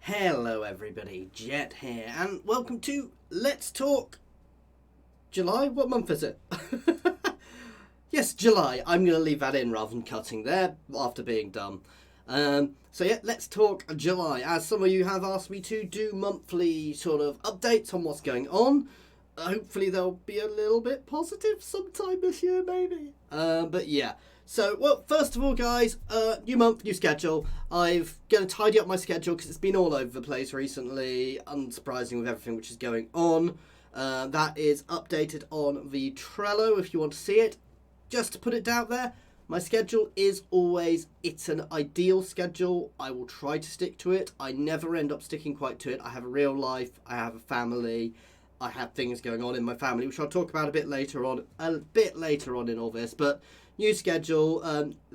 Hello everybody, Jet here, and welcome to Let's Talk July? What month is it? Yes, July. I'm going to leave that in rather than cutting there after being done. Let's talk July. As some of you have asked me to do monthly sort of updates on what's going on. Hopefully they'll be a little bit positive sometime this year, maybe. But yeah. So, well, first of all, guys, new month, new schedule. I'm going to tidy up my schedule because it's been all over the place recently, unsurprising with everything which is going on. That is updated on the Trello if you want to see it. Just to put it out there, my schedule is always, it's an ideal schedule. I will try to stick to it. I never end up sticking quite to it. I have a real life, I have a family, I have things going on in my family, which I'll talk about a bit later on in all this, but new schedule,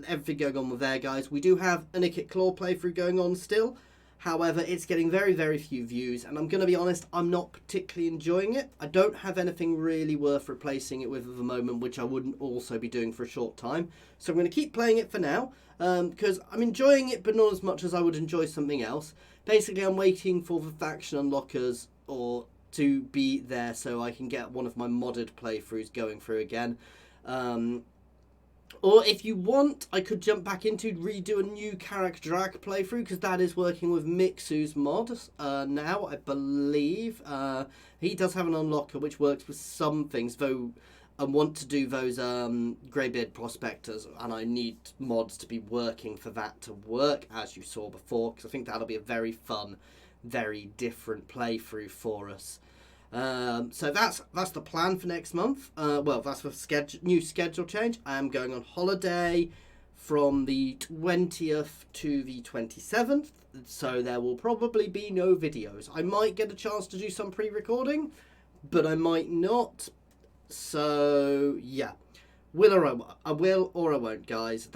everything going on with there, guys. We do have a Nick at Claw playthrough going on still. However, it's getting very, very few views, and I'm going to be honest, I'm not particularly enjoying it. I don't have anything really worth replacing it with at the moment, which I wouldn't also be doing for a short time. So I'm going to keep playing it for now, because I'm enjoying it, but not as much as I would enjoy something else. Basically, I'm waiting for the faction unlockers to be there so I can get one of my modded playthroughs going through again. Or if you want, I could jump back into redo a new Karak Drag playthrough, because that is working with Mixu's mod now, I believe. He does have an unlocker which works with some things, though I want to do those Greybeard Prospectors, and I need mods to be working for that to work, as you saw before, because I think that'll be a very fun, very different playthrough for us. So that's the plan for next month. Well, that's the new schedule change. I am going on holiday from the 20th to the 27th, so there will probably be no videos. I might get a chance to do some pre-recording, but I might not. So yeah, I will or I won't, guys.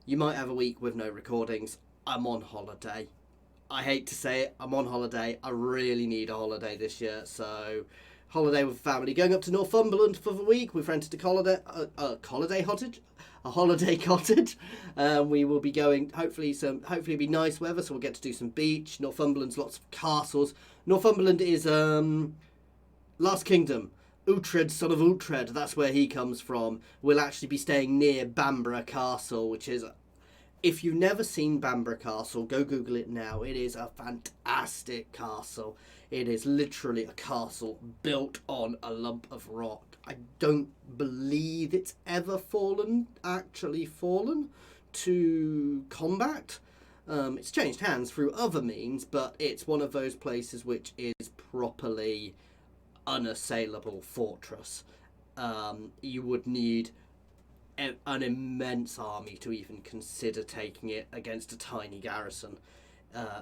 You might have a week with no recordings. I'm on holiday. I hate to say it, I'm on holiday. I really need a holiday this year, so holiday with family. Going up to Northumberland for the week. We've rented a holiday cottage. We will be going. Hopefully it'll be nice weather, so we'll get to do some beach. Northumberland's lots of castles. Northumberland is Last Kingdom. Uhtred, son of Uhtred. That's where he comes from. We'll actually be staying near Bamborough Castle, which is. If you've never seen Bamborough Castle, go Google it now. It is a fantastic castle. It is literally a castle built on a lump of rock. I don't believe it's ever actually fallen to combat. It's changed hands through other means, but it's one of those places which is properly unassailable fortress. You would need an immense army to even consider taking it against a tiny garrison.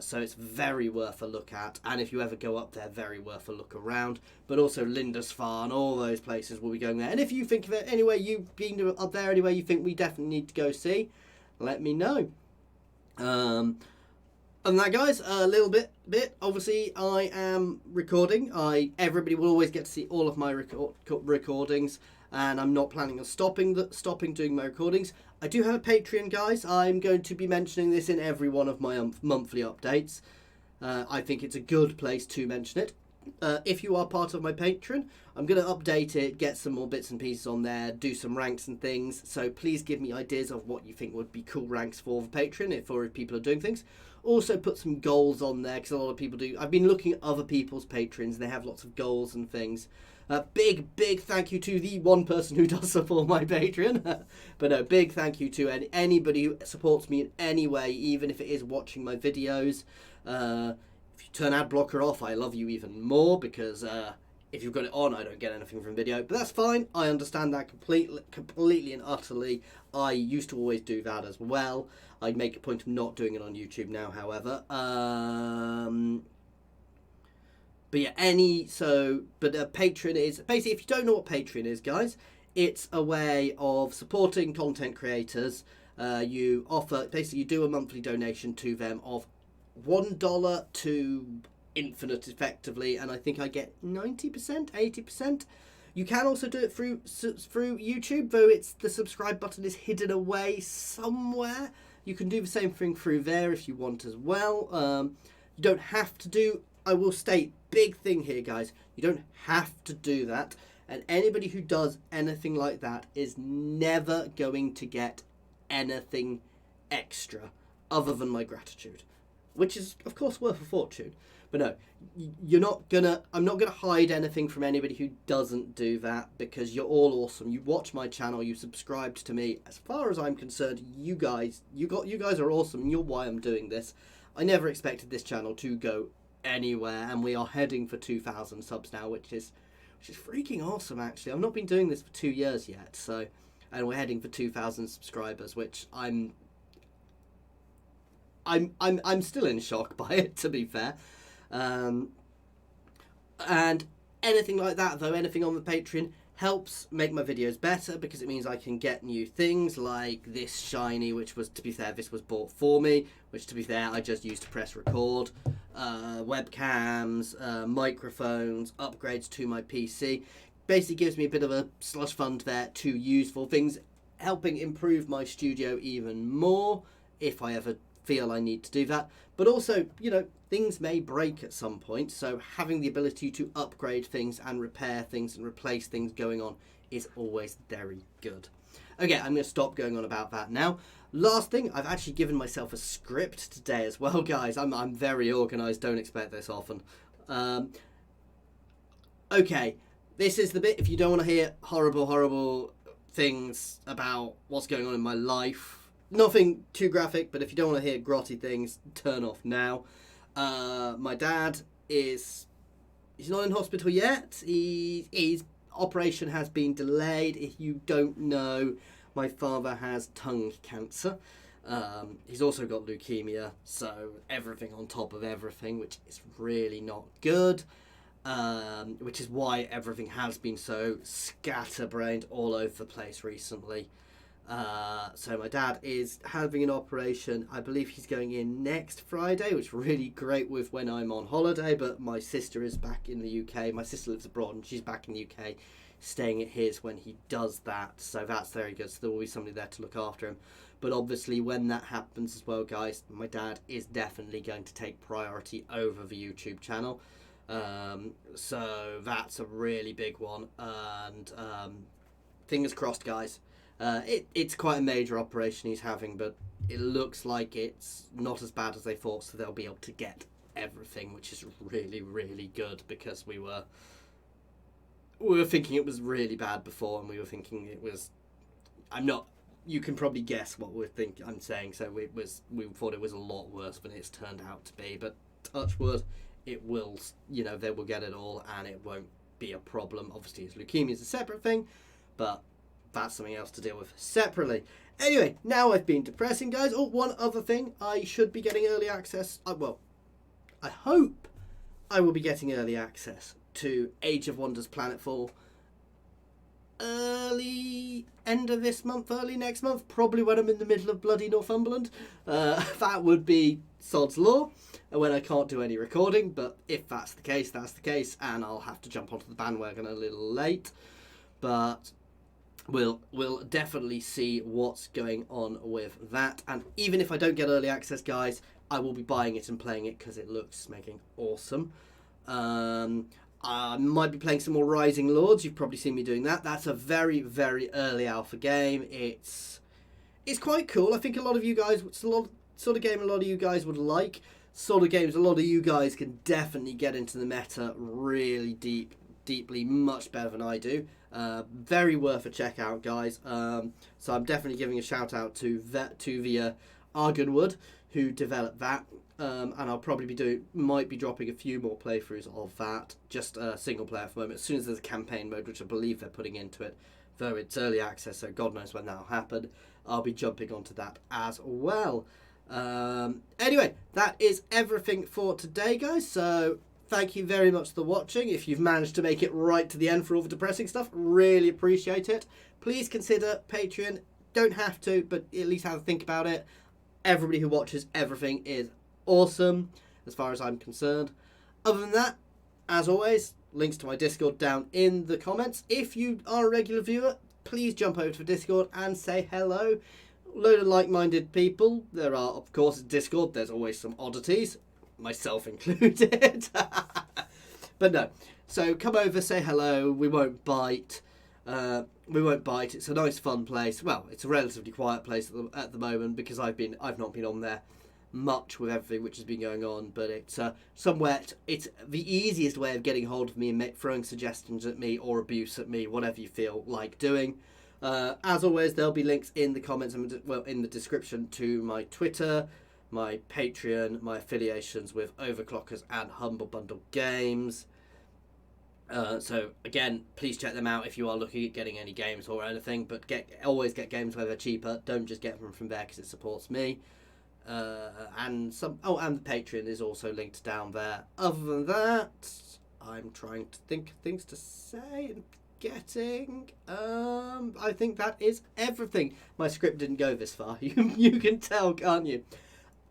So it's very worth a look at, and if you ever go up there, very worth a look around. But also Lindisfarne, all those places will be going there. And if you think of it anywhere, you've been up there anywhere you think we definitely need to go see, let me know. And that, guys, a little bit. Obviously, I am recording. Everybody will always get to see all of my recordings, and I'm not planning on stopping doing my recordings. I do have a Patreon, guys. I'm going to be mentioning this in every one of my monthly updates. I think it's a good place to mention it. If you are part of my Patreon, I'm going to update it, get some more bits and pieces on there, do some ranks and things. So please give me ideas of what you think would be cool ranks for the Patreon, if people are doing things. Also put some goals on there, because a lot of people do. I've been looking at other people's Patreons. They have lots of goals and things. Big thank you to the one person who does support my Patreon. But no, big thank you to anybody who supports me in any way, even if it is watching my videos. If you turn ad blocker off, I love you even more, because if you've got it on, I don't get anything from video. But that's fine. I understand that completely and utterly. I used to always do that as well. I make a point of not doing it on YouTube now, however. But yeah, Patreon is basically, if you don't know what Patreon is, guys, it's a way of supporting content creators. You do a monthly donation to them of $1 to infinite, effectively, and I think I get 90%, 80%. You can also do it through YouTube, though the subscribe button is hidden away somewhere. You can do the same thing through there if you want as well. You don't have to do, I will state, big thing here, guys. You don't have to do that. And anybody who does anything like that is never going to get anything extra other than my gratitude, which is, of course, worth a fortune. But no, I'm not gonna hide anything from anybody who doesn't do that, because you're all awesome. You watch my channel, you subscribed to me. As far as I'm concerned, you guys are awesome, and you're why I'm doing this. I never expected this channel to go anywhere, and we are heading for 2,000 subs now, which is freaking awesome. Actually, I've not been doing this for 2 years yet, and we're heading for 2,000 subscribers, which I'm still in shock by it, to be fair. And anything like that, though, anything on the Patreon helps make my videos better, because it means I can get new things like this shiny, which was, to be fair, this was bought for me, which, to be fair, I just used to press record, webcams, microphones, upgrades to my PC. Basically gives me a bit of a slush fund there to use for things, helping improve my studio even more if I ever feel I need to do that. But also, you know, things may break at some point, so having the ability to upgrade things and repair things and replace things going on is always very good. Okay, I'm going to stop going on about that now. Last thing, I've actually given myself a script today as well, guys. I'm very organised, don't expect this often. Okay, this is the bit, if you don't want to hear horrible things about what's going on in my life, nothing too graphic, but if you don't want to hear grotty things, turn off now. My dad he's not in hospital yet. His operation has been delayed. If you don't know, my father has tongue cancer. He's also got leukemia, so everything on top of everything, which is really not good. Which is why everything has been so scatterbrained all over the place recently. So my dad is having an operation. I believe he's going in next Friday, which is really great with when I'm on holiday, but my sister is back in the UK. My sister lives abroad and she's back in the UK staying at his when he does that, so that's very good. So there will be somebody there to look after him. But obviously when that happens as well, guys, my dad is definitely going to take priority over the YouTube channel. So that's a really big one, and fingers crossed, guys. It's quite a major operation he's having, but it looks like it's not as bad as they thought, so they'll be able to get everything, which is really, really good, because we were thinking it was really bad before, and we were thinking it was, you can probably guess what I'm saying, so we thought it was a lot worse than it's turned out to be, but touch wood, it will, they will get it all, and it won't be a problem. Obviously his leukemia is a separate thing, but that's something else to deal with separately. Anyway, now I've been depressing, guys. Oh, one other thing. I should be getting early access. Well, I hope I will be getting early access to Age of Wonders Planetfall early end of this month, early next month. Probably when I'm in the middle of bloody Northumberland. That would be sod's law when I can't do any recording. But if that's the case, that's the case. And I'll have to jump onto the bandwagon a little late. But we'll definitely see what's going on with that. And even if I don't get early access, guys, I will be buying it and playing it because it looks making awesome. I might be playing some more Rising Lords. You've probably seen me doing that. That's a very, very early alpha game. It's quite cool. I think a lot of you guys, it's a lot sort of game a lot of you guys would like. Sort of games a lot of you guys can definitely get into the meta really deeply, much better than I do. Very worth a check out, guys. So I'm definitely giving a shout out to the Argonwood who developed that. And I'll probably might be dropping a few more playthroughs of that, just single player for the moment. As soon as there's a campaign mode, which I believe they're putting into it, though it's early access, so God knows when that'll happen, I'll be jumping onto that as well. Anyway, that is everything for today, guys. So thank you very much for watching. If you've managed to make it right to the end for all the depressing stuff, really appreciate it. Please consider Patreon. Don't have to, but at least have a think about it. Everybody who watches everything is awesome, as far as I'm concerned. Other than that, as always, links to my Discord down in the comments. If you are a regular viewer, please jump over to Discord and say hello. Load of like-minded people. There are, of course, Discord. There's always some oddities. myself included. But no, so come over, say hello. We won't bite. It's a nice, fun place. Well, it's a relatively quiet place at the moment because I've not been on there much with everything which has been going on. But it's somewhere. It's the easiest way of getting hold of me and throwing suggestions at me or abuse at me, whatever you feel like doing. As always, there'll be links in the comments and in the description to my Twitter, my Patreon, my affiliations with Overclockers and Humble Bundle Games. So again, please check them out if you are looking at getting any games or anything. But always get games where they're cheaper. Don't just get them from there because it supports me. And the Patreon is also linked down there. Other than that, I'm trying to think of things to say and getting. I think that is everything. My script didn't go this far. You can tell, can't you?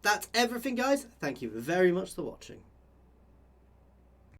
That's everything, guys. Thank you very much for watching.